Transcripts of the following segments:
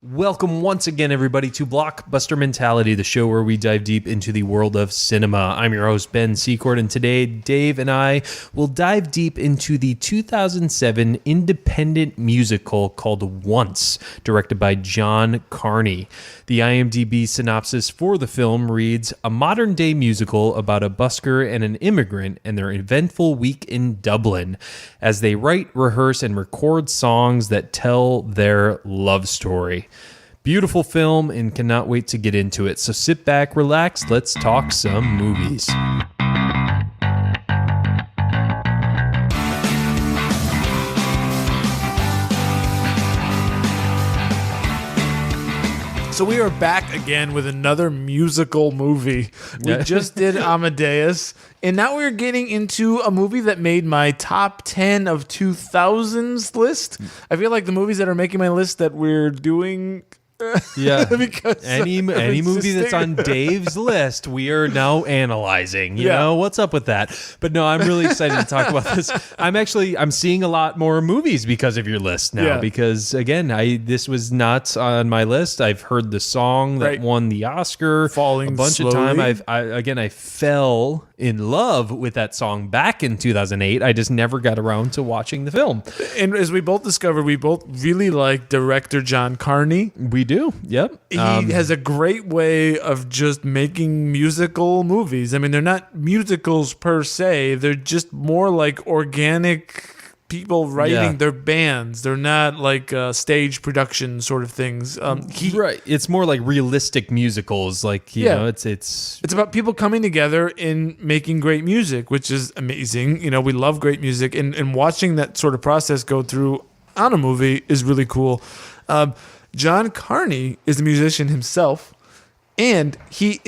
Welcome once again, everybody, to Blockbuster Mentality, the show where we dive deep into the world of cinema. I'm your host, Ben Secord, and today Dave and I will dive deep into the 2007 independent musical called Once, directed by John Carney. The IMDb synopsis for the film reads, a modern-day musical about a busker and an immigrant and their eventful week in Dublin as they write, rehearse, and record songs that tell their love story. Beautiful film and cannot wait to get into it. So sit back, relax, let's talk some movies. So we are back again with another musical movie. We just did Amadeus, and now we're getting into a movie that made my top 10 of 2000s list. I feel like the movies that are making my list that we're doing... Yeah, because any movie that's on Dave's list, we are now analyzing. You know, what's up with that? But no, I'm really excited to talk about this. I'm seeing a lot more movies because of your list now. Because again, this was not on my list. I've heard the song that won the Oscar Falling a bunch slowly. of time. I fell in love with that song back in 2008. I just never got around to watching the film. And as we both discovered, we both really like director John Carney. We do. Yep. He has a great way of just making musical movies. I mean, they're not musicals per se. They're just more like organic people writing their bands. They're not like stage production sort of things. Right. It's more like realistic musicals. Like, you know, it's about people coming together and making great music, which is amazing. You know, we love great music, and watching that sort of process go through on a movie is really cool. John Carney is a musician himself, and he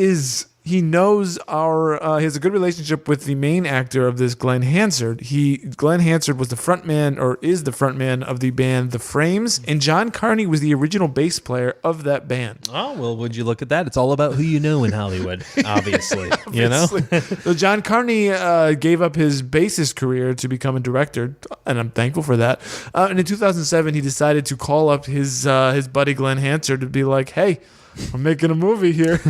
knows he has a good relationship with the main actor of this, Glenn Hansard. Glenn Hansard was the frontman, or is the frontman of the band The Frames, and John Carney was the original bass player of that band. Oh, well, would you look at that? It's all about who you know in Hollywood, obviously. You know? So John Carney gave up his bassist career to become a director, and I'm thankful for that. And in 2007, he decided to call up his buddy Glenn Hansard to be like, hey, I'm making a movie here.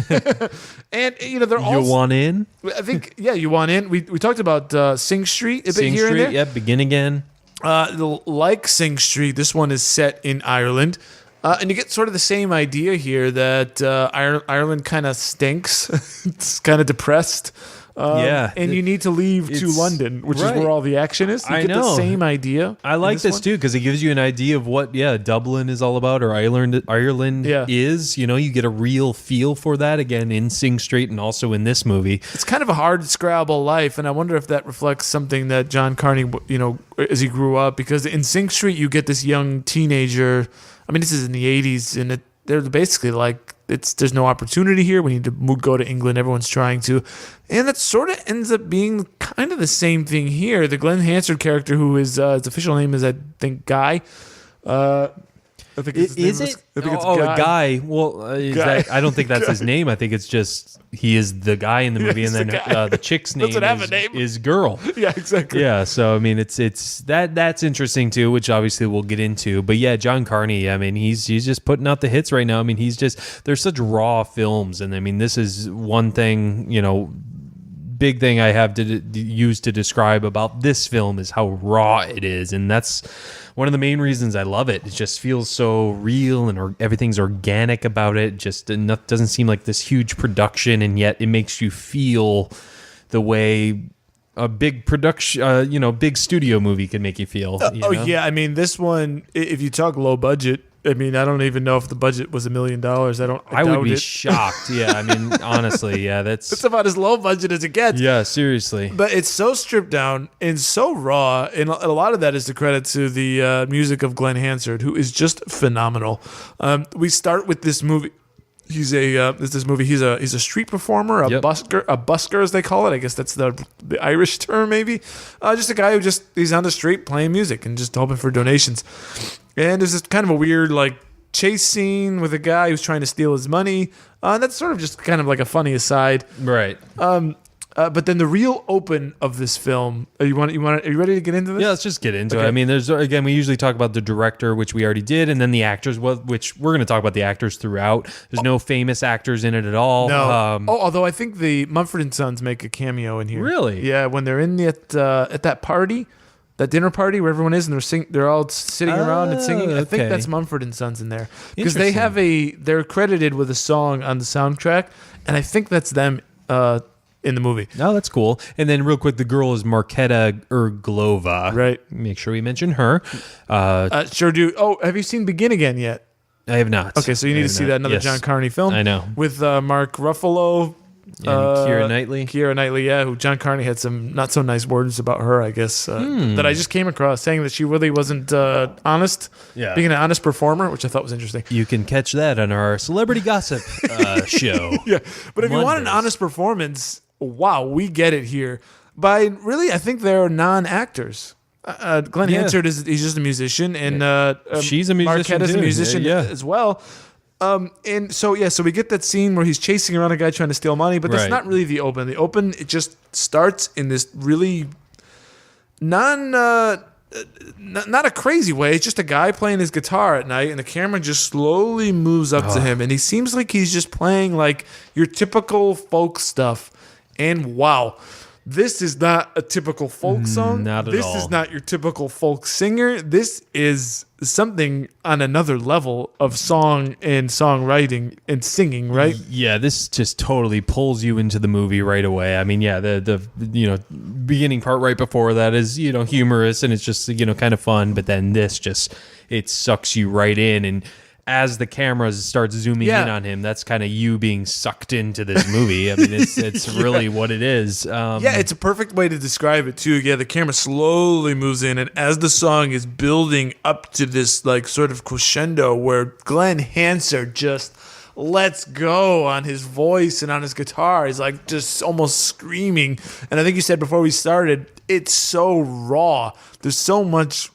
And, you know, they're all... You want in? I think, you want in. We talked about Sing Street a bit here and there. Yep, Begin Again. Like Sing Street, this one is set in Ireland. And you get sort of the same idea here that Ireland kind of stinks. It's kind of depressed. And you need to leave to London, which is where all the action is. You get the same idea. I like this too, because it gives you an idea of what Dublin is all about, or Ireland is. You know, you get a real feel for that again in Sing Street and also in this movie. It's kind of a hard scrabble life, and I wonder if that reflects something that John Carney, you know, as he grew up, because in Sing Street you get this young teenager. I mean, this is in the 80s, and they're basically like, there's no opportunity here. We need to go to England. Everyone's trying to. And that sort of ends up being kind of the same thing here. The Glenn Hansard character, who his official name is, I think, Guy. I think Guy. Well, I don't think that's his name. I think it's just he is the guy in the movie, and then the chick's name is Girl. Yeah, exactly. Yeah, so I mean, it's that's interesting too, which obviously we'll get into. But yeah, John Carney. I mean, he's just putting out the hits right now. I mean, there's such raw films, and I mean, this is one thing, you know. Big thing I have to use to describe about this film is how raw it is, and that's one of the main reasons I love it. It just feels so real, and everything's organic about it. Just doesn't seem like this huge production, and yet it makes you feel the way a big production, big studio movie can make you feel. I mean, this one, if you talk low budget, I mean, I don't even know if the budget was $1 million. I would be shocked. Yeah, I mean, honestly, that's about as low budget as it gets. Yeah, seriously. But it's so stripped down and so raw, and a lot of that is the credit to the music of Glenn Hansard, who is just phenomenal. We start with this movie. He's a street performer, a busker as they call it. I guess that's the Irish term, maybe. Just a guy who he's on the street playing music and just hoping for donations. And there's this kind of a weird like chase scene with a guy who's trying to steal his money. That's sort of just kind of like a funny aside. Right. But then the real open of this film. Are you ready to get into this? Yeah, let's just get into it. I mean, we usually talk about the director, which we already did, and then the actors, which we're going to talk about the actors throughout. There's no famous actors in it at all. No. Although I think the Mumford & Sons make a cameo in here. Really? Yeah, when they're in at that party, that dinner party where everyone is, and they're all sitting around and singing. I think that's Mumford & Sons in there because they're credited with a song on the soundtrack, and I think that's them. In the movie. Oh, that's cool. And then real quick, the girl is Marketa Erglova. Right. Make sure we mention her. Sure do. Oh, have you seen Begin Again yet? I have not. Okay, so you need to see that. Another John Carney film. I know. With Mark Ruffalo. And Keira Knightley. Keira Knightley, yeah, who John Carney had some not so nice words about her, I guess, that I just came across, saying that she really wasn't honest, being an honest performer, which I thought was interesting. You can catch that on our Celebrity Gossip show. Yeah, but if you want an honest performance, wow, we get it here. By really, I think they're non-actors. Glenn Hansard he's just a musician, and she's a musician Marquetta's too. a musician as well. And so we get that scene where he's chasing around a guy trying to steal money, but that's not really the open. The open, it just starts in this really not a crazy way. It's just a guy playing his guitar at night, and the camera just slowly moves up to him, and he seems like he's just playing like your typical folk stuff. And wow, this is not a typical folk song. Not at this all. Is not your typical folk singer. This is something on another level of song and songwriting and singing, right? Yeah, this just totally pulls you into the movie right away. I mean, yeah, the beginning part right before that is, humorous and it's just, kind of fun, but then this just, it sucks you right in. And as the camera starts zooming in on him, that's kind of you being sucked into this movie. I mean, it's really what it is. It's a perfect way to describe it too. Yeah, the camera slowly moves in, and as the song is building up to this like sort of crescendo where Glenn Hansard just lets go on his voice and on his guitar. He's like just almost screaming. And I think you said before we started, it's so raw. There's so much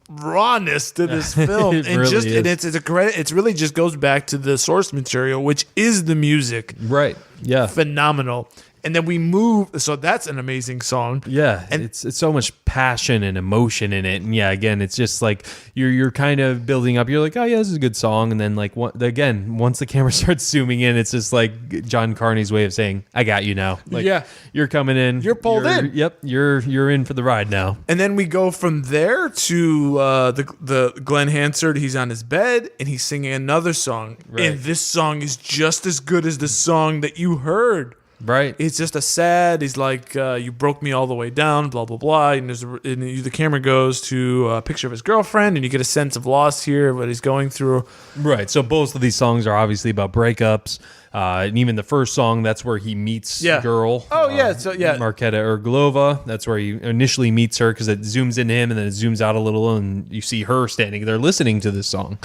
rawness to this film. It really is. And it's a credit. It's really just goes back to the source material, which is the music. Right. Yeah. Phenomenal. And then we move. So that's an amazing song. Yeah, and it's so much passion and emotion in it. And yeah, again, it's just like you're kind of building up. You're like, oh yeah, this is a good song. And then like once the camera starts zooming in, it's just like John Carney's way of saying, I got you now. Like, you're coming in. You're pulled in. Yep, you're in for the ride now. And then we go from there to the Glenn Hansard. He's on his bed and he's singing another song. Right. And this song is just as good as the song that you heard. Right. It's just a sad, he's like, you broke me all the way down, blah, blah, blah. And the camera goes to a picture of his girlfriend, and you get a sense of loss here, what he's going through. Right. So both of these songs are obviously about breakups. And even the first song, that's where he meets the girl. Oh, yeah. So, yeah. Marketa Erglova. That's where he initially meets her because it zooms into him and then it zooms out a little and you see her standing there listening to this song,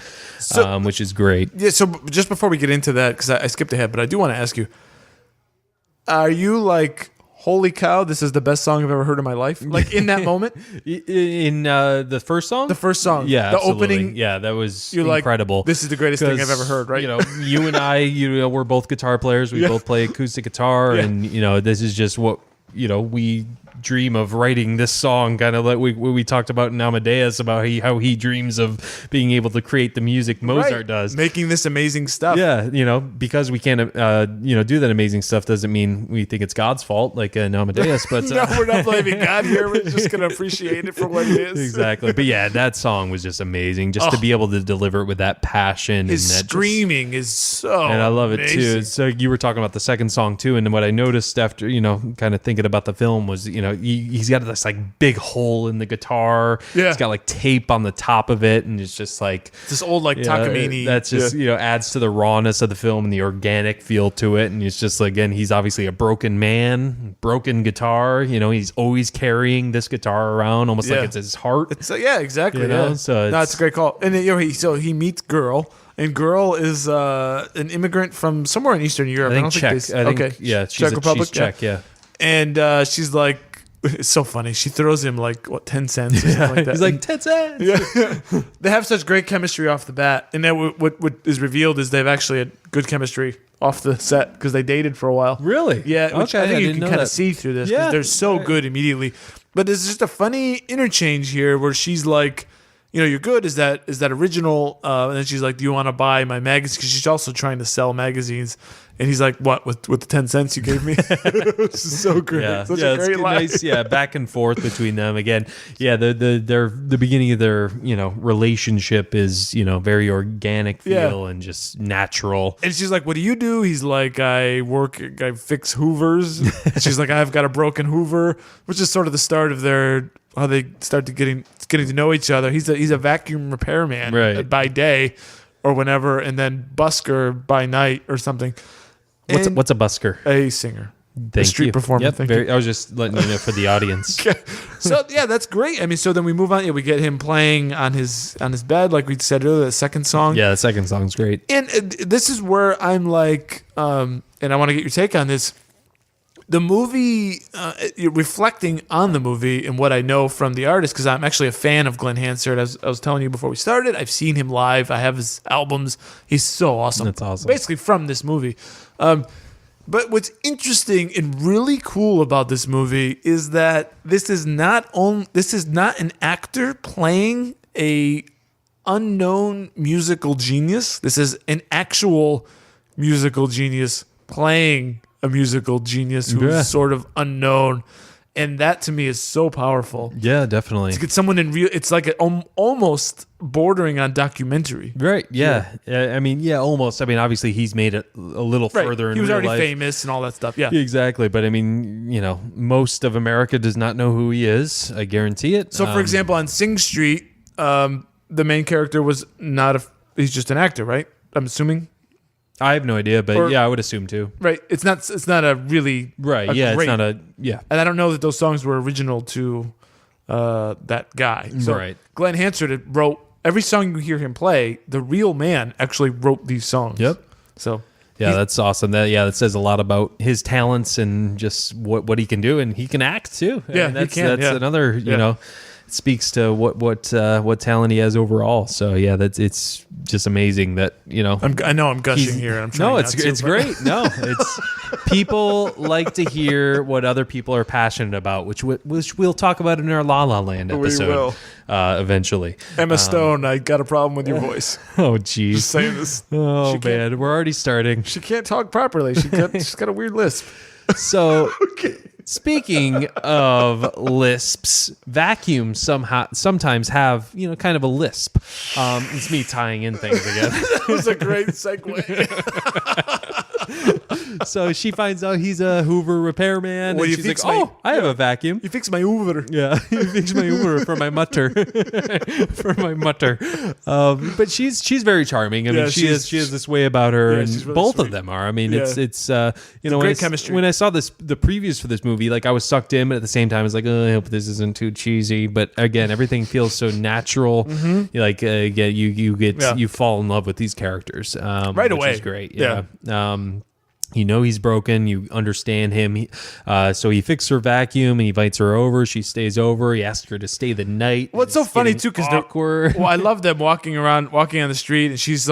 which is great. Yeah. So just before we get into that, because I skipped ahead, but I do want to ask you, are you like, holy cow, this is the best song I've ever heard in my life? Like in that moment? In the first song? The first song. Yeah, the absolutely. opening. Yeah, that was You're incredible. Like, this is the greatest thing I've ever heard, right? You and I, we're both guitar players. We both play acoustic guitar. And, this is just what, we dream of writing this song, kind of like we talked about in Amadeus about how he dreams of being able to create the music Mozart does, making this amazing stuff. Yeah, because we can't do that amazing stuff doesn't mean we think it's God's fault like in Amadeus. But no, we're not blaming God here. We're just gonna appreciate it for what it is. Exactly. But yeah, that song was just amazing, just to be able to deliver it with that passion. His and that screaming is so and I love amazing. it too. So you were talking about the second song too, and what I noticed after kind of thinking about the film was he's got this like big hole in the guitar. Yeah. He's got like tape on the top of it, and it's just like this old like Takamine. That's just adds to the rawness of the film and the organic feel to it. And it's just again, he's obviously a broken man, broken guitar. He's always carrying this guitar around, almost like it's his heart. Exactly. So it's a great call. And he meets Girl. And Girl is an immigrant from somewhere in Eastern Europe. I think Czech. She's Republic. She's Czech. Yeah. And she's like, it's so funny. She throws him like 10 cents or something like that. He's like 10 cents. They have such great chemistry off the bat, and then what is revealed is they've actually had good chemistry off the set because they dated for a while. Really? Yeah, which I think you didn't can know kind of that. see through this. Yeah. They're so good immediately. But there's just a funny interchange here where she's like, you're good. Is that original? And then she's like, do you want to buy my magazine? Because she's also trying to sell magazines. And he's like, what, with the 10 cents you gave me? This is so great. Yeah, Such yeah, a great it's line. nice. Yeah, back and forth between them again. Yeah, the beginning of their relationship is very organic feel and just natural. And she's like, what do you do? He's like, I fix Hoovers. She's like, I've got a broken Hoover, which is sort of the start of how they start to getting to know each other. He's a vacuum repairman Right. by day or whenever, and then busker by night or something. What's a busker? A singer. Thank street you. performer. Yep, Thank you. I was just letting you know for the audience. So yeah, that's great. I mean, so then we move on. Yeah, we get him playing on his bed, like we said earlier. The second song. Yeah, the second song's great. And this is where I'm like, and I want to get your take on this. The movie, reflecting on the movie and what I know from the artist, because I'm actually a fan of Glenn Hansard. As I was telling you before we started, I've seen him live. I have his albums. He's so awesome. That's awesome. Basically from this movie. But what's interesting and really cool about this movie is that this is not an actor playing a unknown musical genius. This is an actual musical genius playing a musical genius who's sort of unknown, and that to me is so powerful. Yeah, definitely. To get someone in real, it's like almost bordering on documentary. Right. Yeah. I mean, yeah, almost. I mean, obviously he's made it a little further in He was real already life. famous and all that stuff. Yeah. Exactly. But I mean, most of America does not know who he is. I guarantee it. So, for example, on Sing Street, the main character was he's just an actor, right? I'm assuming. I have no idea, but I would assume too. Right. It's not a really Right. a Yeah. great- It's not a. Yeah. And I don't know that those songs were original to that guy. So Right. Glenn Hansard wrote every song you hear him play. The real man actually wrote these songs. Yep. So Yeah, that's awesome. That says a lot about his talents and just what he can do, and he can act too. Yeah, that's, he can. That's Yeah. another speaks to what talent he has overall. So yeah, it's just amazing that I know I'm gushing he's- here. I'm trying no, not to, it's but- great. No, it's people like to hear what other people are passionate about, which we'll talk about in our La La Land We episode. will. Eventually. Emma Stone, I got a problem with your voice. Oh, Just geez. saying this. Oh She can't- man, we're already starting. She can't talk properly. She's got a weird lisp. So, speaking of lisps, vacuums sometimes have kind of a lisp. It's me tying in things again. That was a great segue. So she finds out he's a Hoover repairman, Well, and you she's like, fix my- "Oh, I have a vacuum." You fixed my Hoover. Yeah, you fix my Hoover for my mutter, for my mutter. But she's very charming. I mean, Yeah, she has this way about her, Yeah, and she's really both of sweet. them are. I mean, Yeah. it's when great chemistry. When I saw the previews for this movie, like I was sucked in, but at the same time, I was like, oh, I hope this isn't too cheesy. But again, everything feels so natural. Mm-hmm. Like you fall in love with these characters Right which away. is great. Yeah. He's broken. You understand him. So he fixed her vacuum and he invites her over. She stays over. He asks her to stay the night. Well, it's so It's funny getting too because awkward. well, I love them walking on the street, and she's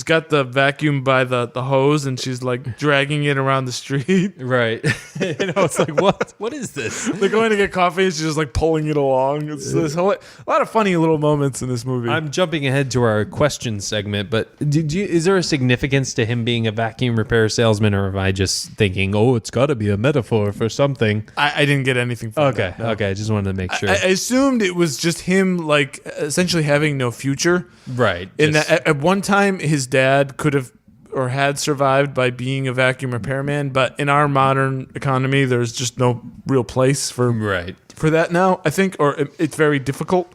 got the vacuum by the hose, and she's like dragging it around the street. Right. It's like, what is this? They're going to get coffee, and she's just like pulling it along. It's a lot of funny little moments in this movie. I'm jumping ahead to our question segment, but is there a significance to him being a vacuum repair salesman, or am I just thinking, oh, it's got to be a metaphor for something? I didn't get anything from Okay. that, no. Okay. I just wanted to make sure. I assumed it was just him, like, essentially having no future. right. In just- that, at one time, his dad could have or had survived by being a vacuum repairman, but in our modern economy, there's just no real place for right. that now, I think, or it's very difficult.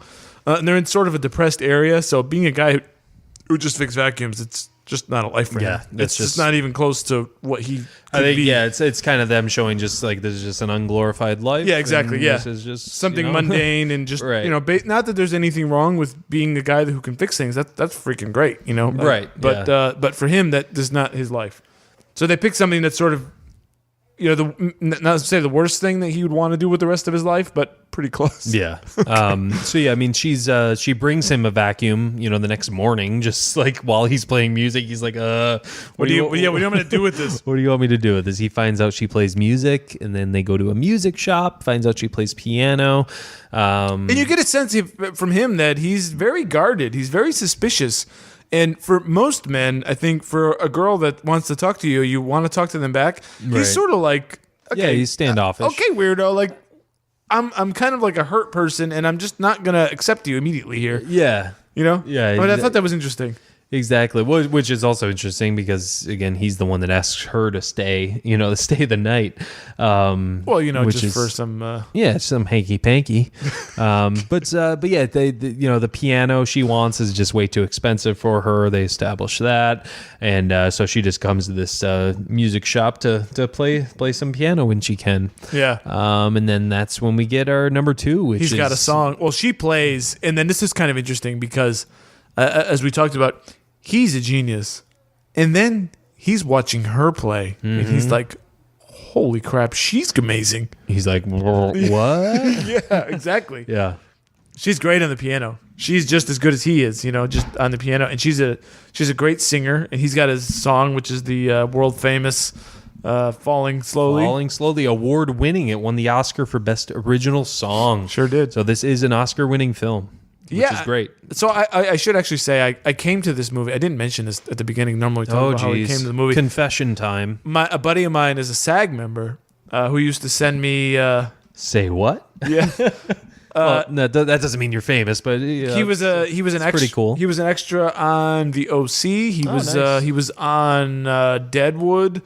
And they're in sort of a depressed area, so being a guy who just fixes vacuums, it's just not a life for him. Yeah, It's just not even close to what he could I think be. it's kind of them showing just like this is just an unglorified life. Yeah, exactly, and yeah. This is just Something mundane and just, Right. not that there's anything wrong with being a guy who can fix things. That's freaking great, Right, But for him, that is not his life. So they pick something that's sort of, not to say the worst thing that he would want to do with the rest of his life, but pretty close. Yeah. So yeah, I mean, she brings him a vacuum, the next morning, just like while he's playing music. He's like, what do you want me to do with this? What do you want me to do with this? He finds out she plays music, and then they go to a music shop, finds out she plays piano. And you get a sense from him that he's very guarded. He's very suspicious. And for most men, I think for a girl that wants to talk to you, you want to talk to them back. Right. He's sort of like, okay, yeah, he's standoffish. Okay, weirdo. Like, I'm kind of like a hurt person, and I'm just not gonna accept you immediately here. Yeah. Yeah. But I thought that was interesting. Exactly. Which is also interesting because, again, he's the one that asks her to stay, to stay the night. Just for some... some hanky-panky. But yeah, the piano she wants is just way too expensive for her. They establish that. And so she just comes to this music shop to play some piano when she can. Yeah. And then that's when we get our number 2, which He's got a song. Well, she plays, and then this is kind of interesting because, as we talked about, he's a genius. And then he's watching her play, and he's like, holy crap, she's amazing. He's like, what? Yeah, exactly. Yeah. She's great on the piano. She's just as good as he is, just on the piano. And she's a great singer. And he's got his song, which is the world famous Falling Slowly. Falling Slowly, award winning. It won the Oscar for Best Original Song. Sure did. So this is an Oscar winning film. Which is great. So I should actually say I came to this movie. I didn't mention this at the beginning. Normally talk about how I came to the movie. Confession time. A buddy of mine is a SAG member who used to send me. Say what? Yeah. No, that doesn't mean you're famous, but he was an extra. Pretty cool. He was an extra on the OC. He was on Deadwood,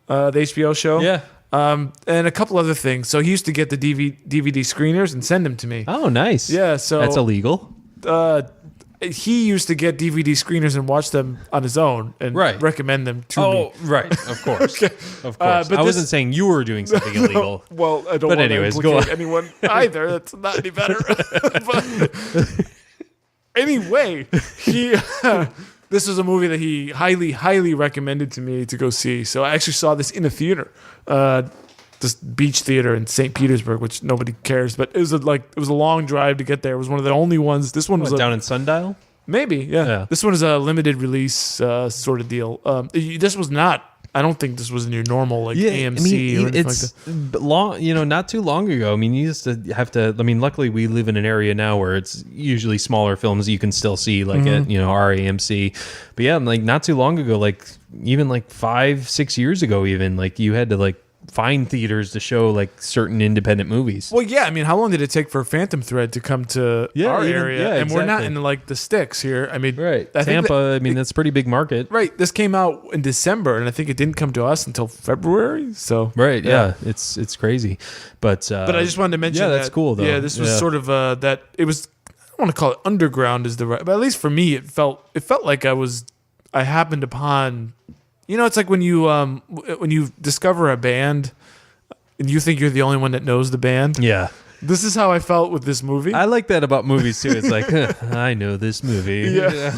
the HBO show. Yeah. And a couple other things. So he used to get the DVD screeners and send them to me. Oh, nice. Yeah, so that's illegal. He used to get DVD screeners and watch them on his own and recommend them to me. Oh, right. Of course. Okay. Of course. But I wasn't saying you were doing something illegal. Well, I don't want to implicate anyone either. That's not any better. But anyway, this was a movie that he highly, highly recommended to me to go see. So I actually saw this in a theater, this beach theater in St. Petersburg, which nobody cares. But it was a long drive to get there. It was one of the only ones. This one was down in Sundial. Maybe, yeah. This one is a limited release sort of deal. This was not. I don't think this was in your normal AMC or anything like that. Long, not too long ago. I mean, you used to have to. I mean, luckily we live in an area now where it's usually smaller films you can still see, like at our AMC. But yeah, like not too long ago, like even like 5-6 years ago, even like you had to like find theaters to show like certain independent movies. Well, yeah, I mean, how long did it take for Phantom Thread to come to our area? Yeah, and we're not in like the sticks here. I mean, right. Tampa, that's a pretty big market. Right. This came out in December, and I think it didn't come to us until February. So right, yeah. It's crazy. But I just wanted to mention that's cool though. Yeah, this was sort of that it was, I don't want to call it underground is the right, but at least for me it felt like I happened upon, it's like when you discover a band and you think you're the only one that knows the band. Yeah. This is how I felt with this movie. I like that about movies too. It's like, I know this movie. Yeah.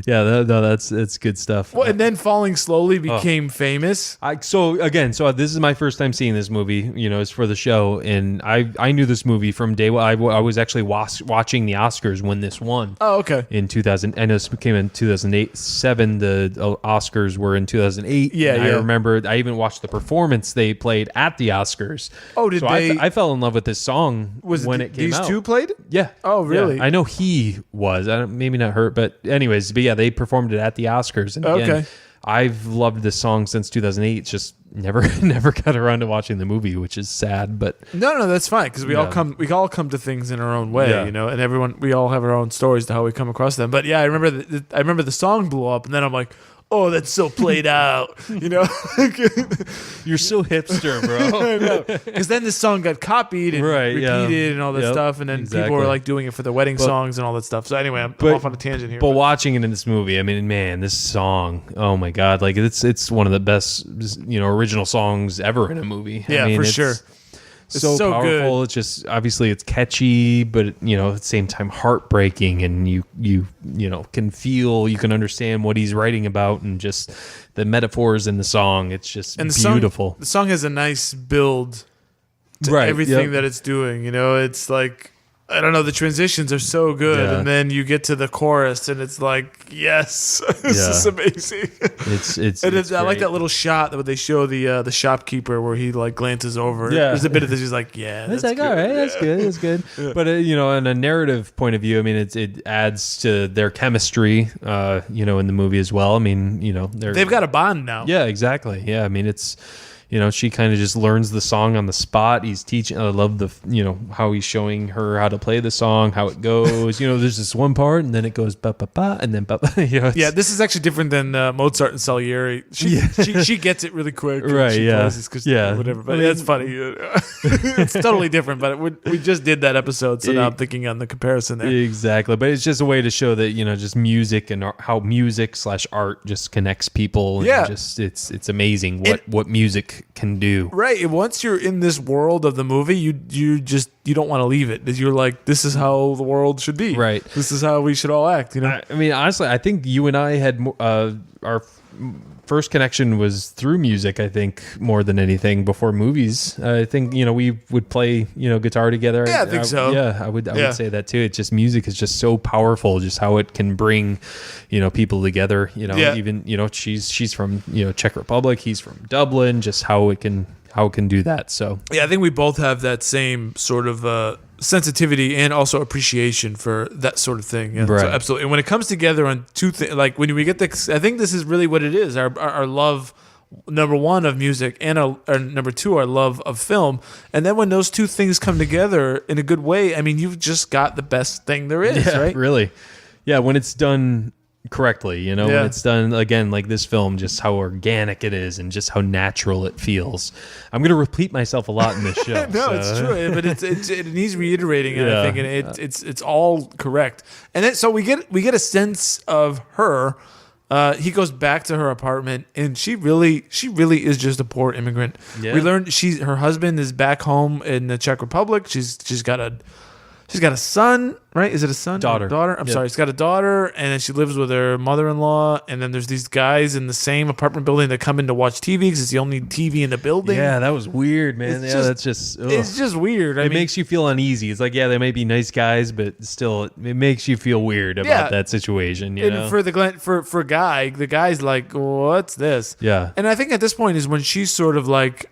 That's good stuff. Well, and then Falling Slowly became famous. So this is my first time seeing this movie, it's for the show. And I knew this movie from day one. I was actually watching the Oscars when this won. Oh, okay. In 2000, and this came in 2007. The Oscars were in 2008. Yeah, I remember I even watched the performance they played at the Oscars. Oh, did they? I fell in love with this song when it came out. These two played? Yeah. Oh, really? Yeah. I know he was. Maybe not her, but anyways. But yeah, they performed it at the Oscars. And again, I've loved this song since 2008. It's just never got around to watching the movie, which is sad. But no, that's fine because we all come to things in our own way, and we all have our own stories to how we come across them. But yeah, I remember the song blew up, and then I'm like, oh, that's so played out, You're so hipster, bro. I know. Because then this song got copied and repeated and all that stuff, and then people were like doing it for the wedding songs and all that stuff. So anyway, I'm off on a tangent here. But watching it in this movie, I mean, man, this song, oh my god, like it's one of the best, original songs ever in a movie. Yeah, I mean, for sure. so powerful. Good. It's just obviously it's catchy, but at the same time heartbreaking, and you can feel, you can understand what he's writing about, and just the metaphors in the song. It's just beautiful. The song has a nice build to everything that it's doing. It's like, I don't know, the transitions are so good, and then you get to the chorus, and it's like, yes, this is amazing. It's I like that little shot that they show the shopkeeper where he like glances over. Yeah, there's a bit of this. He's like, it's like, all right, that's good, that's good. Yeah. But in a narrative point of view, I mean, it adds to their chemistry, in the movie as well. I mean, they've got a bond now. Yeah, exactly. Yeah, I mean, it's. She kind of just learns the song on the spot. He's teaching. I love the, how he's showing her how to play the song, how it goes. There's this one part, and then it goes ba ba ba, and then ba ba. Yeah, this is actually different than Mozart and Salieri. She gets it really quick, right? She whatever. But it's funny. It's totally different. But we just did that episode, so now I'm thinking on the comparison there. Exactly, but it's just a way to show that just music and how music/art just connects people. And just it's amazing what music can do. Right. Once you're in this world of the movie, you don't want to leave it. You're like, this is how the world should be. Right. This is how we should all act. I mean, honestly, I think you and I had our first connection was through music. I think more than anything before movies. I think we would play guitar together. Yeah, I think so. Yeah, I would say that too. It's just music is just so powerful. Just how it can bring people together. Even she's from Czech Republic. He's from Dublin. Just how it can do that. So yeah, I think we both have that same sort of sensitivity and also appreciation for that sort of thing. Yeah, right. So absolutely. And when it comes together on two things, like when we get the, I think this is really what it is. Our love, number one, of music, and our number two, our love of film. And then when those two things come together in a good way, I mean, you've just got the best thing there is, right? Really. Yeah, when it's done correctly, when it's done again like this film, just how organic it is and just how natural it feels. I'm going to repeat myself a lot in this show. No, it's true, but it needs reiterating. I think, and it's all correct. And then so we get a sense of her. He goes back to her apartment, and she really is just a poor immigrant. Yeah. We learned her husband is back home in the Czech Republic. She's got a son, right? Is it a son? Daughter. I'm sorry. She's got a daughter, and then she lives with her mother-in-law, and then there's these guys in the same apartment building that come in to watch TV because it's the only TV in the building. Yeah, that was weird, man. That's just... Ugh. It's just weird. It makes you feel uneasy. It's like, they may be nice guys, but still, it makes you feel weird about that situation, And for Guy, the guy's like, what's this? Yeah. And I think at this point is when she's sort of like,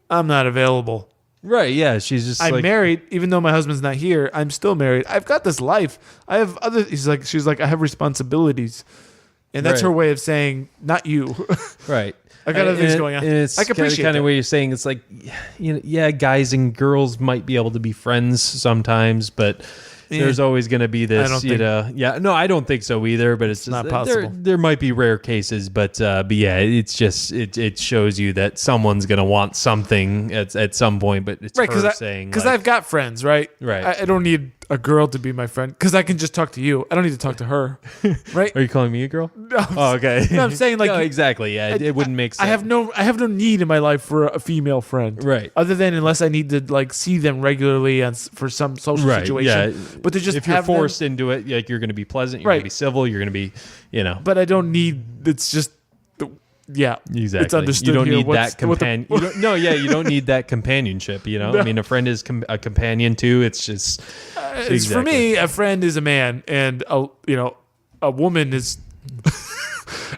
I'm not available. Right, yeah, she's just I'm married, even though my husband's not here. I'm still married. I've got this life. I have other. She's like, I have responsibilities, and that's her way of saying, not you. Right. I got other things going on. It's I can appreciate kind of way you're saying. It's like, guys and girls might be able to be friends sometimes, but. There's always going to be this, I don't think so either, but it's just not possible. There might be rare cases, but yeah, it's just, it shows you that someone's going to want something at some point, but it's right, her saying. Because I've got friends, right? Right. I don't need a girl to be my friend because I can just talk to you. I don't need to talk to her, right? Are you calling me a girl? No. Oh, okay. No, I'm saying like no, exactly. Yeah, it wouldn't make sense. I have no need in my life for a female friend, right? Other than unless I need to like see them regularly and for some social situation. Yeah. But to just if you're forced into it, like you're going to be pleasant, you're going to be civil, you're going to be, But I don't need. It's just. Yeah, exactly. It's understood. You don't here. need that companion. You don't need that companionship. No. I mean, a friend is a companion too. It's just. For me, a friend is a man, and a woman is,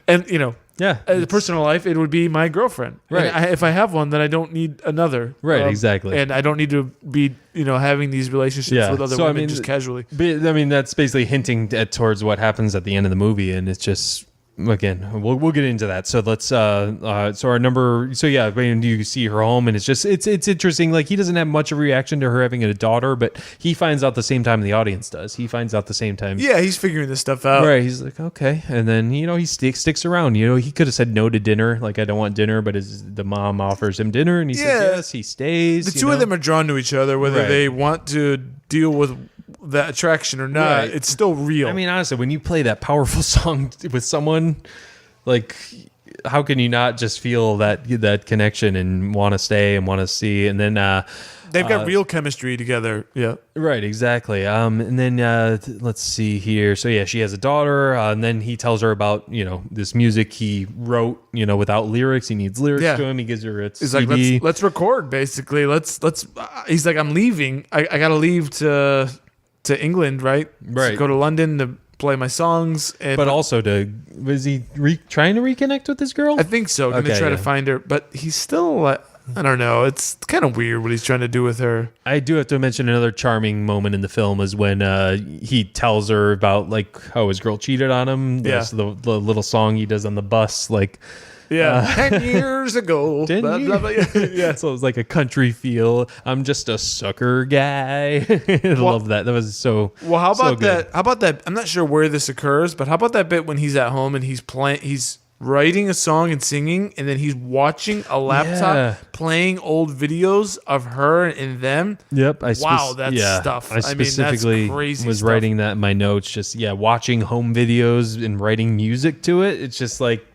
and a personal life, it would be my girlfriend. Right. And if I have one, then I don't need another. Right. Exactly. And I don't need to be having these relationships with other women just casually. But, I mean, that's basically hinting towards what happens at the end of the movie, and it's just. Again, we'll get into that. So let's so our number. So yeah, I mean, you see her home, and it's interesting. Like he doesn't have much of a reaction to her having a daughter, but he finds out the same time the audience does. He finds out the same time. Yeah, he's figuring this stuff out. Right. He's like, okay, and then he sticks around. He could have said no to dinner, like I don't want dinner, but the mom offers him dinner, and he says yes. He stays. The two of them are drawn to each other, whether they want to deal with that attraction or not. It's still real. I mean, honestly, when you play that powerful song with someone, Like, how can you not just feel that connection and want to stay and want to see? And then They've got real chemistry together. Yeah. right, exactly. And then let's see here. So yeah, she has a daughter, and then he tells her about this music he wrote without lyrics. He needs lyrics Yeah. to him. He gives her a He's CD. like, let's record. Basically, let's. He's like, I'm leaving. I gotta leave to England, right? Right. To go to London to play my songs. But also was he trying to reconnect with this girl? I think so. Gonna Okay, try to yeah. find her, but he's still. I don't know. It's kind of weird what he's trying to do with her. I do have to mention another charming moment in the film is when he tells her about like how his girl cheated on him. Yeah. That's the little song he does on the bus, like Yeah, 10 years ago. 10 Blah, blah, blah. yeah. So it was like a country feel. I'm just a sucker guy. I love that. That was so. Well, how so about good. that? How about that? I'm not sure where this occurs, but how about that bit when he's at home and he's writing a song and singing, and then he's watching a laptop Yeah. playing old videos of her and them. Yep. Wow, that's stuff. I I mean, that's specifically crazy was stuff. writing that in my notes. Just watching home videos and writing music to it. It's just like.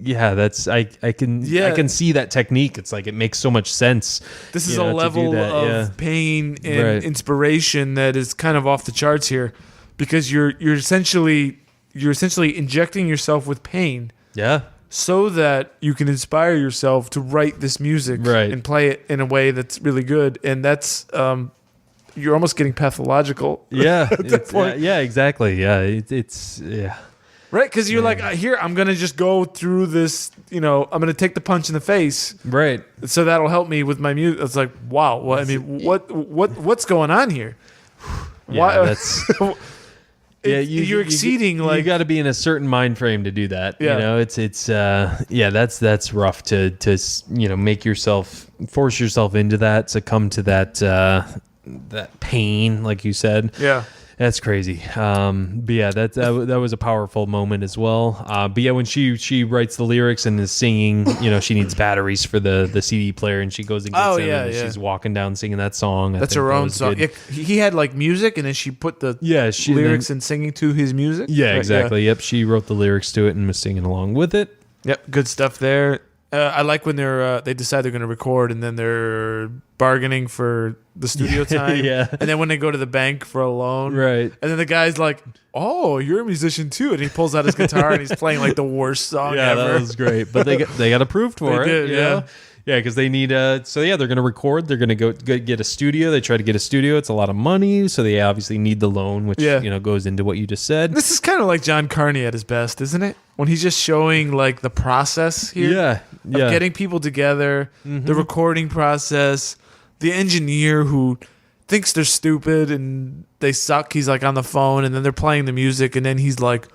Yeah, that's I can see that technique. It's like it makes so much sense. This is you know, a to do level that, of pain and Right. inspiration that is kind of off the charts here, because you're essentially injecting yourself with pain Yeah. so that you can inspire yourself to write this music Right. and play it in a way that's really good. And that's you're almost getting pathological. Yeah. At that point. Yeah, exactly. Yeah. It's Right? Because you're like, here, I'm going to just go through this, I'm going to take the punch in the face. right. So that'll help me with my music. It's like, wow. Well, I mean, what's going on here? Yeah, that's You're exceeding, you got to be in a certain mind frame to do that. Yeah. That's rough to force yourself into that, succumb to that pain, like you said. Yeah. That's crazy. But yeah, that was a powerful moment as well. But yeah, when she writes the lyrics and is singing, she needs batteries for the CD player, and she goes and gets them, and she's walking down singing that song. That's her own song. Good. He had like music, and then she put the She lyrics and singing to his music. Yeah, Right, exactly. Yep, she wrote the lyrics to it and was singing along with it. Yep, good stuff there. I like when they decide they're going to record, and then they're bargaining for the studio time. Yeah. And then when they go to the bank for a loan. Right. And then the guy's like, "Oh, you're a musician too," and he pulls out his guitar and he's playing like the worst song Yeah, ever. that was great. But they got approved for They it. did, you know? Yeah, because they need they're going to record. They're going to go get a studio. They try to get a studio. It's a lot of money, so they obviously need the loan, which goes into what you just said. This is kind of like John Carney at his best, isn't it? When he's just showing like the process here of getting people together, the recording process, the engineer who thinks they're stupid and they suck. He's like on the phone, and then they're playing the music, and then he's like,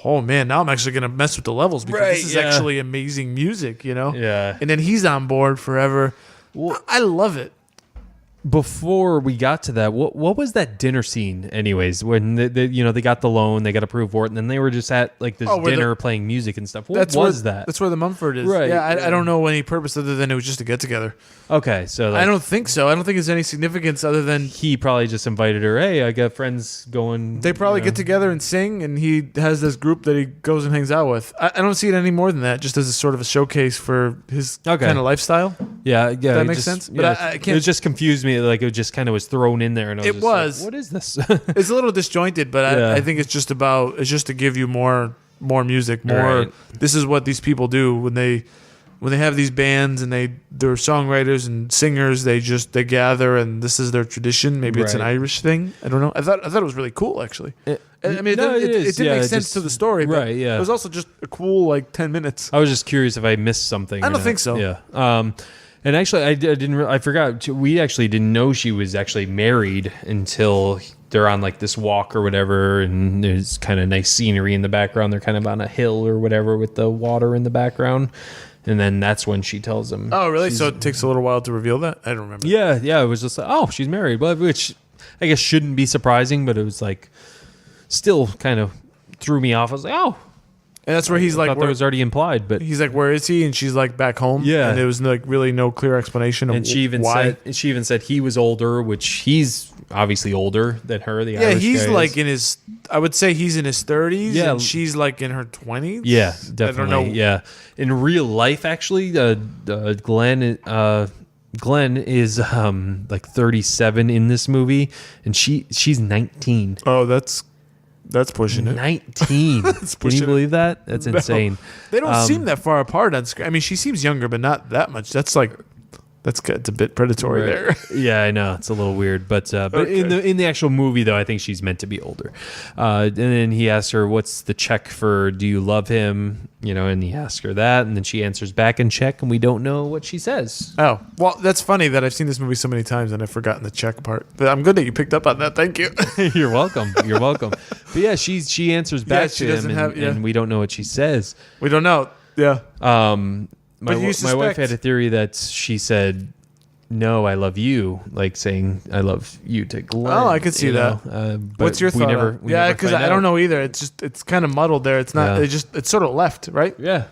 "Oh man, now I'm actually gonna mess with the levels because this is actually amazing music," Yeah. And then he's on board forever. Well, I love it. Before we got to that, what was that dinner scene? Anyways, when they got the loan, they got approved for it, and then they were just at like this dinner playing music and stuff. What was that? That's where the Mumford is. Right. Yeah, I don't know any purpose other than it was just a get together. Okay, so like, I don't think so. I don't think there's any significance other than he probably just invited her. Hey, I got friends going. they probably get together and sing, and he has this group that he goes and hangs out with. I don't see it any more than that, just as a sort of a showcase for his kind of lifestyle. Yeah, that makes sense? But Yeah, I can't- It just confused me. Like it just kind of was thrown in there, and I was like, what is this? It's a little disjointed, but Yeah. I think it's just to give you more music, more. Right. This is what these people do when they have these bands and they're songwriters and singers. They gather, and this is their tradition. Maybe it's an Right. Irish thing. I don't know. I thought it was really cool, actually. I mean, no, it is. did Yeah, make it sense just- to the story, but right, yeah. it was also just a cool 10 minutes. I was just curious if I missed something. I or don't not. think so. Yeah. And actually, I didn't. I forgot. We actually didn't know she was actually married until they're on like this walk or whatever, and there's kind of nice scenery in the background. They're kind of on a hill or whatever with the water in the background, and then that's when she tells him. Oh, really? So it takes a little while to reveal that? I don't remember. Yeah. It was just like, oh, she's married, but which I guess shouldn't be surprising, but it was like still kind of threw me off. I was like, oh. And that's where he's I like, thought that was already implied, but he's like, where is he? And she's like, back home. Yeah. And there was like really no clear explanation of and she even why. said he was older, which he's obviously older than her. The Irish he's guy like is. in his. I would say he's in his 30s. Yeah. And she's like in her 20s. Yeah, definitely. I don't know. Yeah, in real life, actually, Glenn is like 37 in this movie, and she's 19. Oh, that's pushing it. 19. Can pushing you it. believe that? That's insane. They don't seem that far apart on screen. I mean, she seems younger, but not that much. It's a bit predatory there. Yeah, I know, it's a little weird, but Okay. in the actual movie though, I think she's meant to be older. And then he asks her, "What's the check for? Do you love him?" And he asks her that, and then she answers back in check, and we don't know what she says. Oh, well, that's funny that I've seen this movie so many times and I've forgotten the check part. But I'm good that you picked up on that. Thank you. You're welcome. You're welcome. But yeah, she answers back she to doesn't him, have- and we don't know what she says. We don't know. Yeah. My But you my wife suspect- had a theory that she said, "No, I love you," like saying "I love you" to Glenn. Oh, I could see that. But What's your thought? we Yeah, never because find I don't out. know either. It's kind of muddled there. It's not. Yeah. It's sort of left, right? Yeah.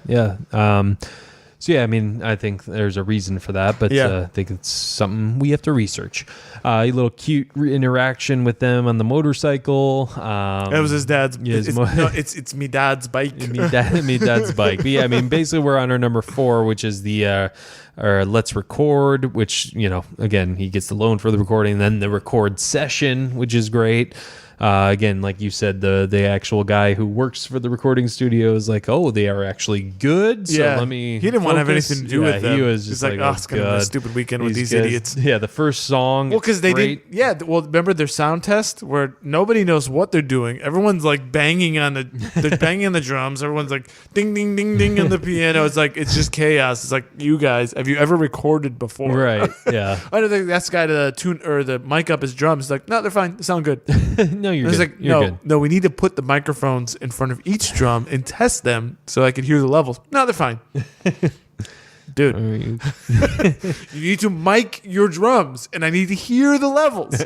So yeah, I mean, I think there's a reason for that, but Yeah. I think it's something we have to research. A little cute interaction with them on the motorcycle. That was his dad's. yeah, his It's me dad's bike. me dad's bike. But yeah, I mean, basically we're on our number 4, which is the let's record, which, again, he gets the loan for the recording, then the record session, which is great. Again, like you said, the actual guy who works for the recording studio is like, oh, they are actually good. So let me. He didn't want to have focus. anything to do with them. He was just He's like, oh, it's gonna be a God. stupid weekend with These these guys- idiots. Yeah, the first song. Well, because they great. did. Yeah. Well, remember their sound test where nobody knows what they're doing. Everyone's like banging on they're banging on the drums. Everyone's like ding, ding, ding, ding on the piano. It's like it's just chaos. It's like, you guys, have you ever recorded before? Right. Yeah. I don't think that's guy to tune or the mic up his drums. He's like, no, they're fine. They sound good. No, you're It's good. like, You're no, good. no, we need to put the microphones in front of each drum and test them so I could hear the levels. No, they're fine. Dude, you need to mic your drums and I need to hear the levels.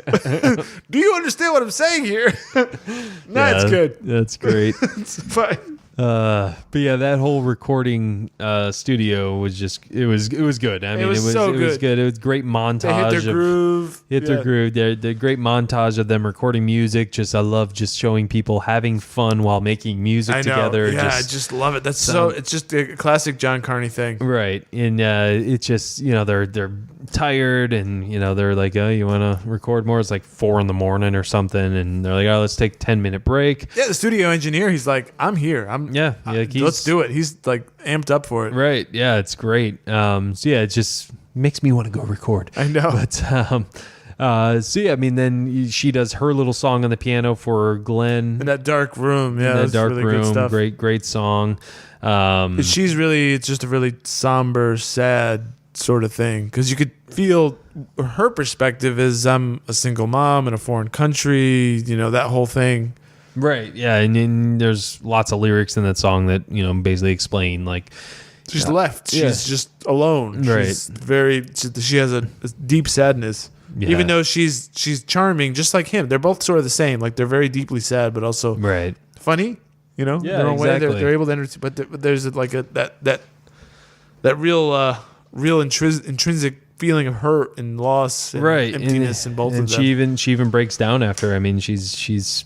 Do you understand what I'm saying here? No, it's good. That's great. It's fine. But yeah, that whole recording studio was just it was good. I mean, was so it was good. good. It was great montage. They hit their of, groove. Hit their groove. The great montage of them recording music. I love just showing people having fun while making music I know. together. Yeah, I just love it. That's it's just a classic John Carney thing. Right. And it's just, they're tired and, they're like, oh, you want to record more? It's like 4 a.m. or something. And they're like, oh, let's take a 10-minute break. Yeah, the studio engineer, he's like, I'm here. Let's do it. He's like amped up for it. Right. Yeah, it's great. So yeah, it just makes me want to go record. I know. But so yeah, I mean, then she does her little song on the piano for Glenn. In that dark room. Yeah, in that that's dark really room. good stuff. Great song. It's just a really somber, sad sort of thing because you could feel her perspective is I'm a single mom in a foreign country, that whole thing. Right. Yeah. And then there's lots of lyrics in that song that, basically explain like, She's left. Yeah. She's just alone. Right. She has a deep sadness. Yeah. Even though she's charming, just like him. They're both sort of the same. Like they're very deeply sad, but also right. funny. Yeah, their own way. exactly. They're able to entertain. But there's like that real intrinsic feeling of hurt and loss and Right. emptiness in both and of them. she even breaks down after. I mean, she's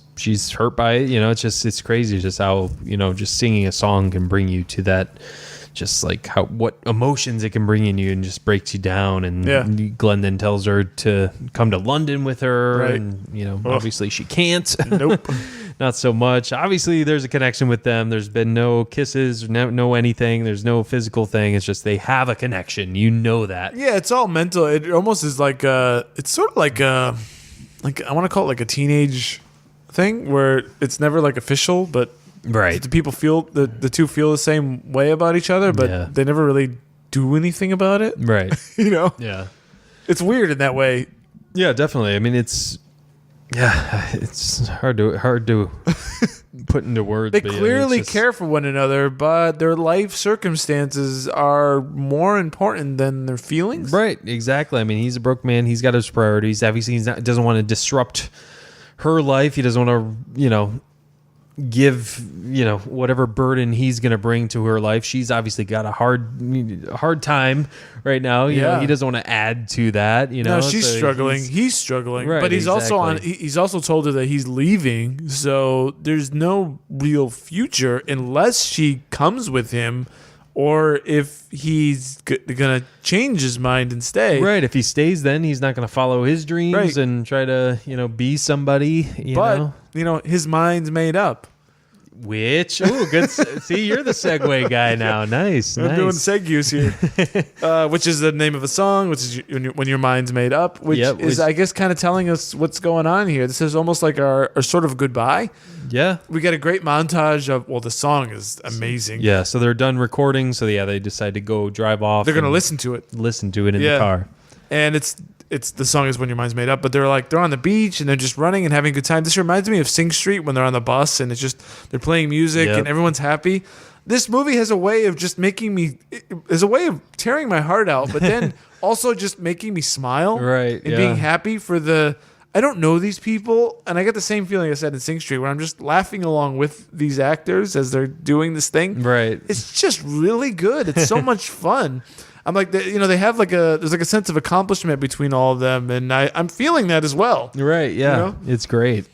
hurt by it. It's crazy just how, just singing a song can bring you to that, just like what emotions it can bring in you and just breaks you down. And Glenn then tells her to come to London with her. Right. And, obviously she can't. Nope. Not so much. Obviously there's a connection with them. There's been no kisses, no anything. There's no physical thing. It's just they have a connection. That. Yeah, it's all mental. It almost is like it's sort of like I want to call it like a teenage thing where it's never like official, but Right. the people feel the two feel the same way about each other, but they never really do anything about it. Right. Yeah. It's weird in that way. Yeah, definitely. I mean, it's hard to put into words. They but yeah, clearly it's just- care for one another, but their life circumstances are more important than their feelings. Right. Exactly. I mean, he's a broke man. He's got his priorities. Obviously, doesn't want to disrupt her life. He doesn't want to, give, whatever burden he's going to bring to her life. She's obviously got a hard time right now. You know, he doesn't want to add to that, No, she's struggling. He's struggling. Right, but he's exactly. he's also told her that he's leaving. So there's no real future unless she comes with him, or if he's going to change his mind and stay. Right. If he stays, then he's not going to follow his dreams Right. and try to, be somebody, But his mind's made up. Which, good. See, you're the segue guy now. Nice. I'm doing segues here, which is the name of a song, which is when your mind's made up, which is, I guess, kind of telling us what's going on here. This is almost like our sort of goodbye. Yeah. We get a great montage of, the song is amazing. Yeah. So they're done recording. So they decide to go drive off. They're going to listen to it. Listen to it in the car. And it's the song is When Your Mind's Made Up, but they're on the beach and they're just running and having a good time. This reminds me of Sing Street when they're on the bus and it's just they're playing music and everyone's happy. This movie has a way of just there's a way of tearing my heart out, but then also just making me smile, right? And being happy for I don't know these people, and I get the same feeling I said in Sing Street, where I'm just laughing along with these actors as they're doing this thing. Right. It's just really good. It's so much fun. I'm like, they have there's a sense of accomplishment between all of them, and I'm feeling that as well. Right. Yeah. It's great.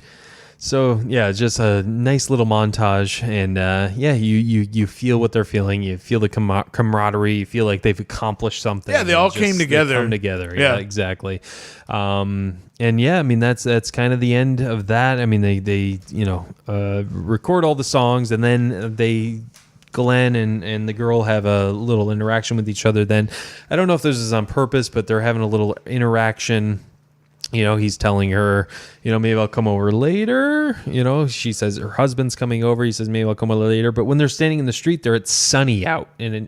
So yeah, just a nice little montage, and you feel what they're feeling. You feel the camaraderie. You feel like they've accomplished something. Yeah, they all came together. Come together. Yeah, exactly. And I mean that's kind of the end of that. I mean they record all the songs, and then Glenn and the girl have a little interaction with each other. Then I don't know if this is on purpose, but they're having a little interaction. He's telling her, maybe I'll come over later. She says her husband's coming over. He says, maybe I'll come over later. But when they're standing in the street there, it's sunny out. And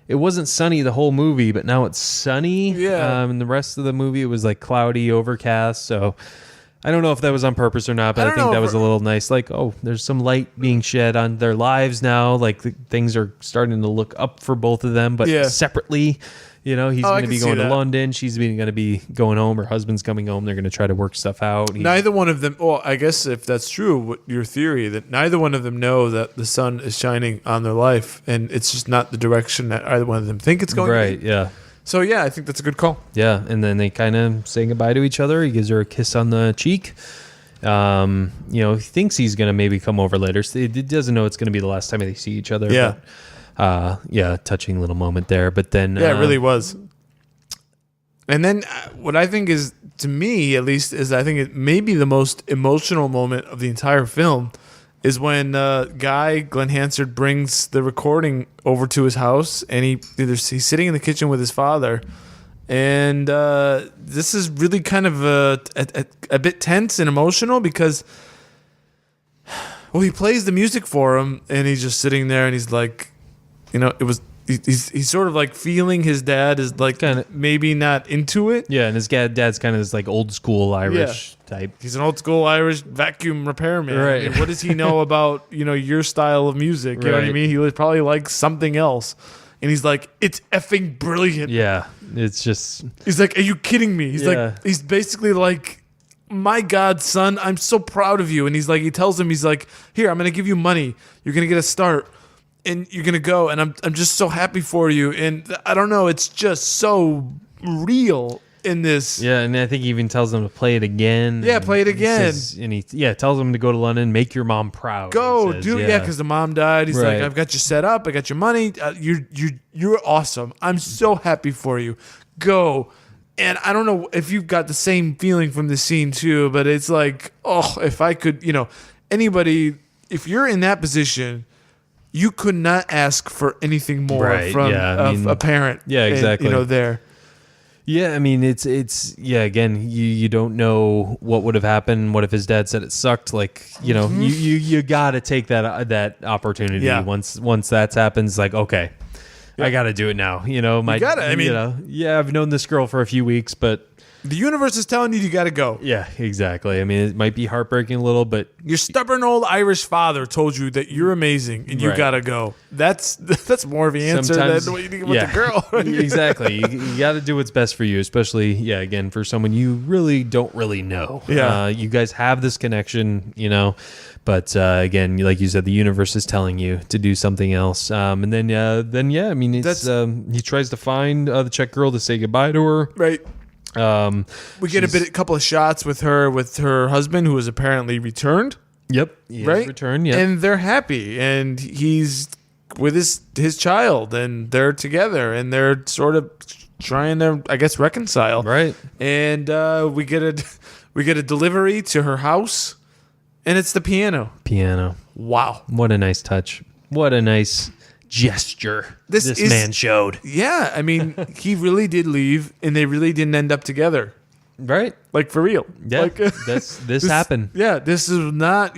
it wasn't sunny the whole movie, but now it's sunny. Yeah. And the rest of the movie, it was like cloudy, overcast. So I don't know if that was on purpose or not, but I think that was a little nice. Like, there's some light being shed on their lives now. Like things are starting to look up for both of them, but separately. He's going to be going to London. She's going to be going home. Her husband's coming home. They're going to try to work stuff out. Neither one of them. Well, I guess if that's true, your theory that neither one of them know that the sun is shining on their life, and it's just not the direction that either one of them think it's going. Right. Yeah. So yeah, I think that's a good call. Yeah, and then they kind of say goodbye to each other. He gives her a kiss on the cheek. He thinks he's going to maybe come over later. So he doesn't know it's going to be the last time they see each other. Yeah. But, touching little moment there. But then... Yeah, it really was. And then what I think is, to me at least, is I think it may be the most emotional moment of the entire film is when Glenn Hansard brings the recording over to his house, and he's sitting in the kitchen with his father. And this is really kind of a bit tense and emotional because... Well, he plays the music for him, and he's just sitting there, and he's like... he's sort of like feeling his dad is like kinda, maybe not into it. Yeah, and his dad's kind of this like old school Irish type. He's an old school Irish vacuum repairman. Right. I mean, what does he know about, your style of music? You know what I mean? He would probably like something else. And he's like, it's effing brilliant. Yeah, it's just... He's like, are you kidding me? He's like, he's basically like... My God, son, I'm so proud of you. And he tells him, he's like, here, I'm going to give you money. You're going to get a start. And you're going to go, and I'm just so happy for you. And I don't know, it's just so real in this. Yeah, and I think he even tells them to play it again. Yeah, play it again. He tells them to go to London, make your mom proud. Go, dude. Yeah, because the mom died. He's like, I've got you set up. I got your money. You're awesome. I'm so happy for you. Go. And I don't know if you've got the same feeling from the scene too, but it's like, if I could, anybody, if you're in that position, you could not ask for anything more from a parent. Yeah, exactly. There. Yeah, I mean, it's again, you don't know what would have happened. What if his dad said it sucked? Like, you got to take that opportunity. Yeah. Once that happens, like, okay, I got to do it now. I've known this girl for a few weeks, but The universe is telling you got to go. Yeah, exactly. I mean, it might be heartbreaking a little, but Your stubborn old Irish father told you that you're amazing and you Right. got to go. That's more of the answer than what you think with the girl. Exactly. You got to do what's best for you, especially, again, for someone you really don't really know. Yeah. You guys have this connection, but again, like you said, the universe is telling you to do something else. And then, I mean, it's he tries to find the Czech girl to say goodbye to her. Right. We get a couple of shots with her husband, who is apparently returned. Yep. Right. Return. Yeah. And they're happy, and he's with his child, and they're together, and they're sort of trying to, I guess, reconcile. Right. And we get a delivery to her house, and it's the piano. Wow. What a nice touch. What a nice gesture this man showed. Yeah, I mean, he really did leave, and they really didn't end up together. Right. Like, for real. Yeah. Like, this happened. Yeah, this is not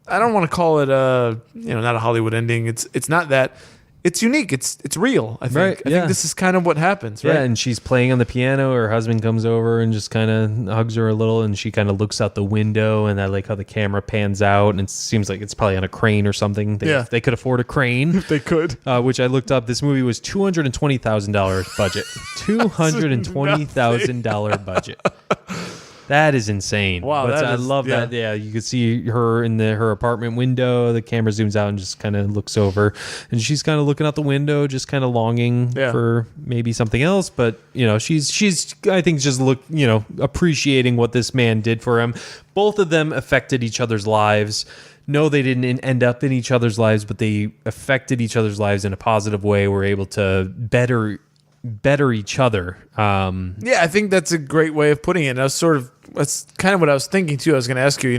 I don't want to call it not a Hollywood ending. It's not that. It's unique. It's real, I think. Right, I think this is kind of what happens, right? Yeah, and she's playing on the piano. Her husband comes over and just kind of hugs her a little, and she kind of looks out the window, and I like how the camera pans out, and it seems like it's probably on a crane or something. They could afford a crane. They could. Which I looked up. This movie was $220,000 budget. $220,000 budget. That is insane. Wow, but I love yeah. that. Yeah, you could see her in her apartment window. The camera zooms out and just kind of looks over, and she's kind of looking out the window, just kind of longing for maybe something else. But she's I think just appreciating what this man did for him. Both of them affected each other's lives. No, they didn't end up in each other's lives, but they affected each other's lives in a positive way. Were able to better each other. Yeah, I think that's a great way of putting it. That's kind of what I was thinking too. I was going to ask you,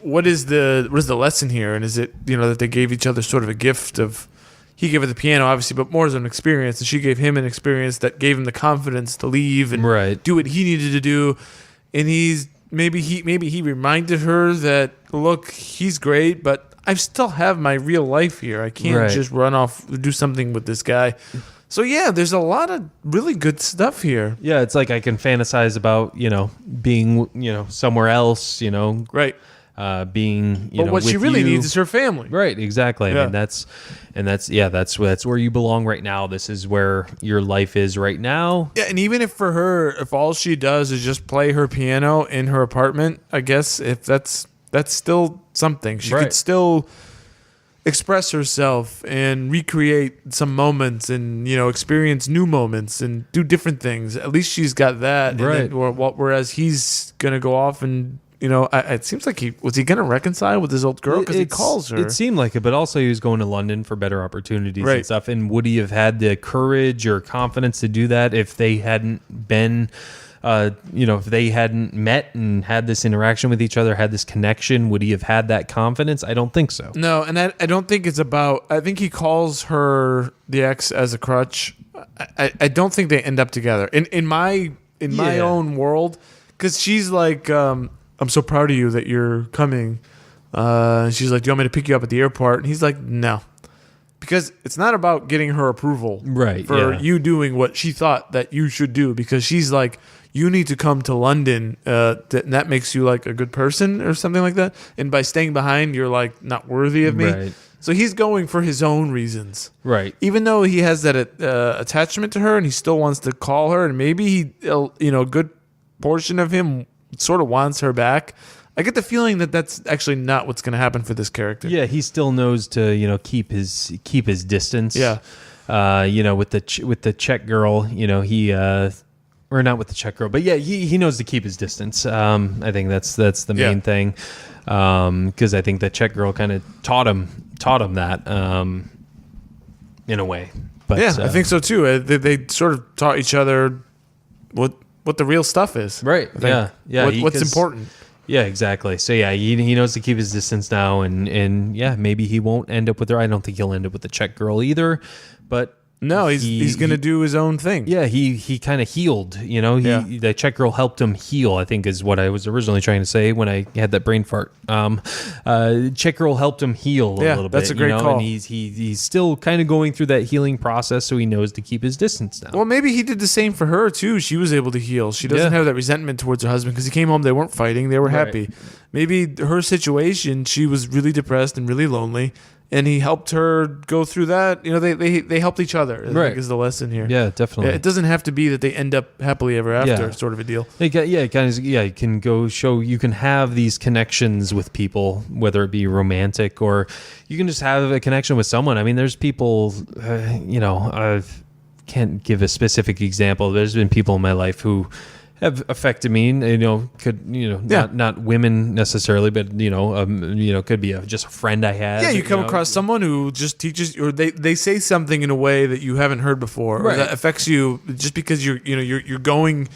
what is the lesson here? And is it, that they gave each other sort of a gift of, he gave her the piano obviously, but more as an experience, and she gave him an experience that gave him the confidence to leave and do what he needed to do. And maybe he reminded her that, look, he's great, but I still have my real life here. I can't just run off, do something with this guy. So yeah, there's a lot of really good stuff here. Yeah, it's like I can fantasize about, being, somewhere else, Right. Being, but what with she really you. needs is her family. Right, exactly. Yeah. I mean, that's where you belong right now. This is where your life is right now. Yeah, and even if all she does is just play her piano in her apartment, I guess if that's still something. She could still express herself and recreate some moments and experience new moments and do different things. At least she's got that. Right. Whereas he's gonna go off and it seems like was he gonna reconcile with his old girl because he calls her. It seemed like it, but also he was going to London for better opportunities Right. and stuff. And would he have had the courage or confidence to do that if they hadn't been? If they hadn't met and had this interaction with each other, had this connection, would he have had that confidence? I don't think so. No, and I don't think it's about. I think he calls her the ex as a crutch. I don't think they end up together. In my own world, because she's like, I'm so proud of you that you're coming. She's like, do you want me to pick you up at the airport? And he's like, no. Because it's not about getting her approval for you doing what she thought that you should do. Because she's like, you need to come to London. That makes you like a good person or something like that. And by staying behind, you're like not worthy of me. Right. So he's going for his own reasons. Right. Even though he has that attachment to her and he still wants to call her, and maybe a good portion of him sort of wants her back. I get the feeling that that's actually not what's going to happen for this character. Yeah, he still knows to keep his distance. Yeah. With the Czech girl, he or not with the Czech girl, but yeah, he knows to keep his distance. I think that's the main thing, because I think the Czech girl kind of taught him that in a way. But yeah, I think so too. They sort of taught each other what the real stuff is. Right. Yeah. What's important. Yeah, exactly. So yeah, he knows to keep his distance now, and yeah, maybe he won't end up with her. I don't think he'll end up with the Czech girl either, but No, he's going to do his own thing. Yeah, he kind of healed, the Czech girl helped him heal, I think is what I was originally trying to say when I had that brain fart. Czech girl helped him heal a little bit. That's a great call. And he's still kind of going through that healing process, so he knows to keep his distance now. Well, maybe he did the same for her too. She was able to heal. She doesn't have that resentment towards her husband because he came home, they weren't fighting, they were happy. Maybe her situation, she was really depressed and really lonely. And he helped her go through that. They helped each other. I think is the lesson here. Yeah, definitely. It doesn't have to be that they end up happily ever after, sort of a deal. It can go show you can have these connections with people, whether it be romantic or you can just have a connection with someone. I mean, there's people, I can't give a specific example. There's been people in my life who have affected me, not women necessarily, but could be just a friend I had. Yeah, you come across someone who just teaches, or they say something in a way that you haven't heard before, or that affects you just because you're going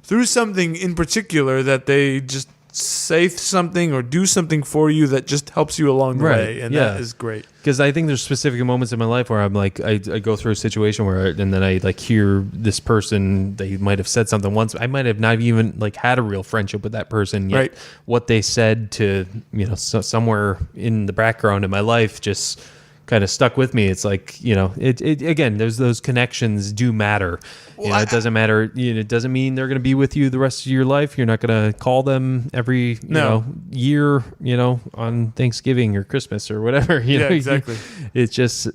through something in particular that they just say something or do something for you that just helps you along the way, and that is great. Because I think there's specific moments in my life where I'm like, I go through a situation and then I like hear this person, they might have said something once. I might have not even like had a real friendship with that person yet. What they said to somewhere in the background of my life just kind of stuck with me. It's like, it again, those connections do matter. Well, it doesn't matter. It doesn't mean they're going to be with you the rest of your life. You're not going to call them every year, on Thanksgiving or Christmas or whatever. Exactly. It's just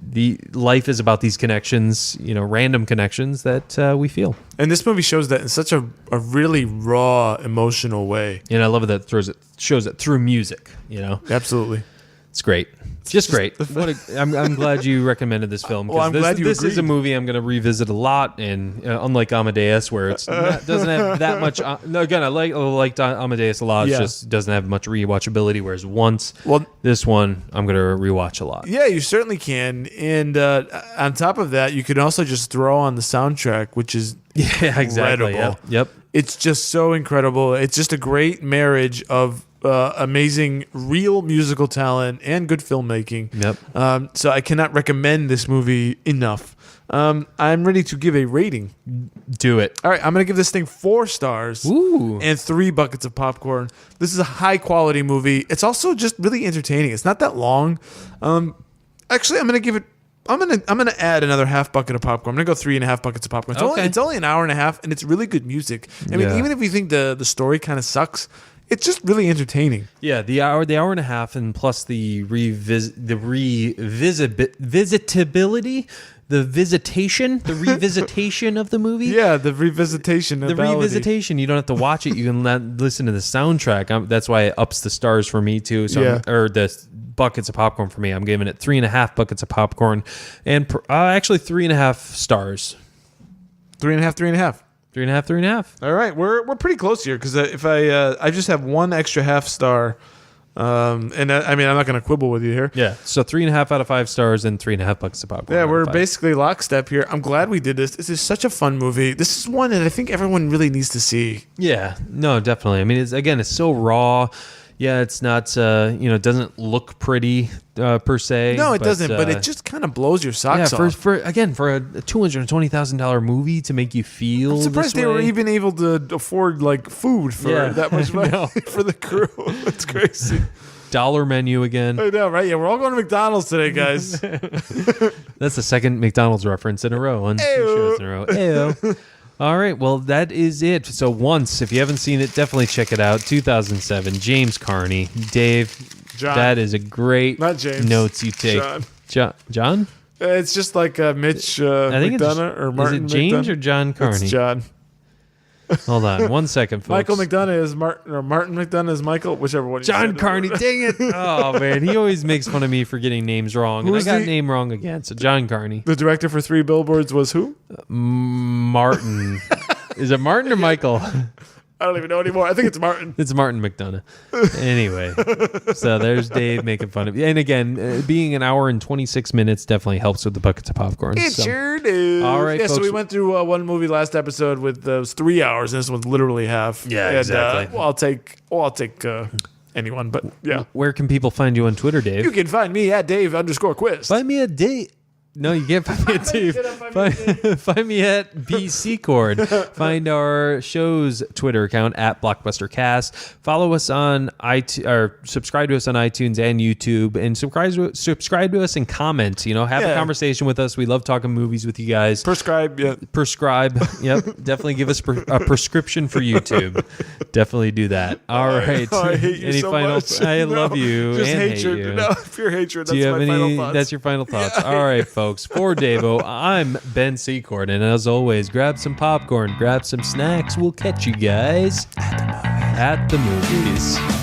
the life is about these connections, random connections that we feel. And this movie shows that in such a really raw, emotional way. And I love it that shows it through music. Absolutely. It's great. Just great. I'm glad you recommended this film. Well, I'm glad you This agreed. is a movie I'm going to revisit a lot, and unlike Amadeus, where it doesn't have that much. Again, I liked Amadeus a lot. It just doesn't have much rewatchability. Whereas this one I'm going to rewatch a lot. Yeah, you certainly can. And on top of that, you can also just throw on the soundtrack, which is exactly. incredible. Yep. It's just so incredible. It's just a great marriage of amazing real musical talent and good filmmaking. Yep. So I cannot recommend this movie enough. I'm ready to give a rating. Do it. All right, I'm going to give this thing 4 stars. Ooh. And 3 buckets of popcorn. This is a high quality movie. It's also just really entertaining. It's not that long. Actually, I'm going to give it. I'm gonna add another half bucket of popcorn. I'm gonna go 3.5 buckets of popcorn. It's only an hour and a half, and it's really good music. I mean, even if you think the story kind of sucks, it's just really entertaining. Yeah, the hour and a half, and plus the visitability, the revisitation of the movie. Yeah, the revisitation. You don't have to watch it. You can listen to the soundtrack. That's why it ups the stars for me too. So or the buckets of popcorn for me. I'm giving it 3.5 buckets of popcorn, and actually 3.5 stars. 3.5. 3.5. All right, we're pretty close here because if I just have one extra half star, and I'm not going to quibble with you here. Yeah, so 3.5 out of 5 stars and 3.5 buckets of popcorn. Yeah, we're basically lockstep here. I'm glad we did this. This is such a fun movie. This is one that I think everyone really needs to see. Yeah, no, definitely. I mean, it's so raw. Yeah, it's not, it doesn't look pretty per se. No, it doesn't, but it just kind of blows your socks off. For a $220,000 movie to make you feel I'm surprised they were even able to afford food for that much money for the crew. It's crazy. Dollar menu again. I know, right? Yeah, we're all going to McDonald's today, guys. That's the second McDonald's reference in a row. On 2 shows in a row. Ayo. All right, well, that is it. So once, if you haven't seen it, definitely check it out. 2007, James Carney. Dave, John. That is a great notes you take. John? It's just like Mitch McDonough or Martin. Is it James McDonough? or John Carney? It's John. Hold on 1 second, folks. Michael McDonough is Martin, or Martin McDonough is Michael, whichever one. John Carney, dang it. Oh, man. He always makes fun of me for getting names wrong. And I got name wrong again. So John Carney. The director for 3 Billboards was who? Martin. Is it Martin or Michael? I don't even know anymore. I think it's Martin. It's Martin McDonough. Anyway, so there's Dave making fun of you. And again, being an hour and 26 minutes definitely helps with the buckets of popcorn. It sure does. All right, folks. So we went through one movie last episode with those 3 hours, and this one's literally half. Yeah, exactly. I'll take anyone, but yeah. Where can people find you on Twitter, Dave? You can find me at Dave_quiz. Find me at Dave. No, you can't find me at Dave. Find me at BC Cord. Find our show's Twitter account at BlockbusterCast. Follow us on iTunes, or subscribe to us on iTunes and YouTube, and subscribe to us and comment. Have a conversation with us. We love talking movies with you guys. Prescribe. Yep. Definitely give us a prescription for YouTube. Definitely do that. All right. Oh, I hate you so much. I love you Just and hatred. hate you. No, pure hatred. That's Do you have my final thoughts. That's your final thoughts. All right, folks. For Davo, I'm Ben Secord, and as always, grab some popcorn, grab some snacks. We'll catch you guys at the movies.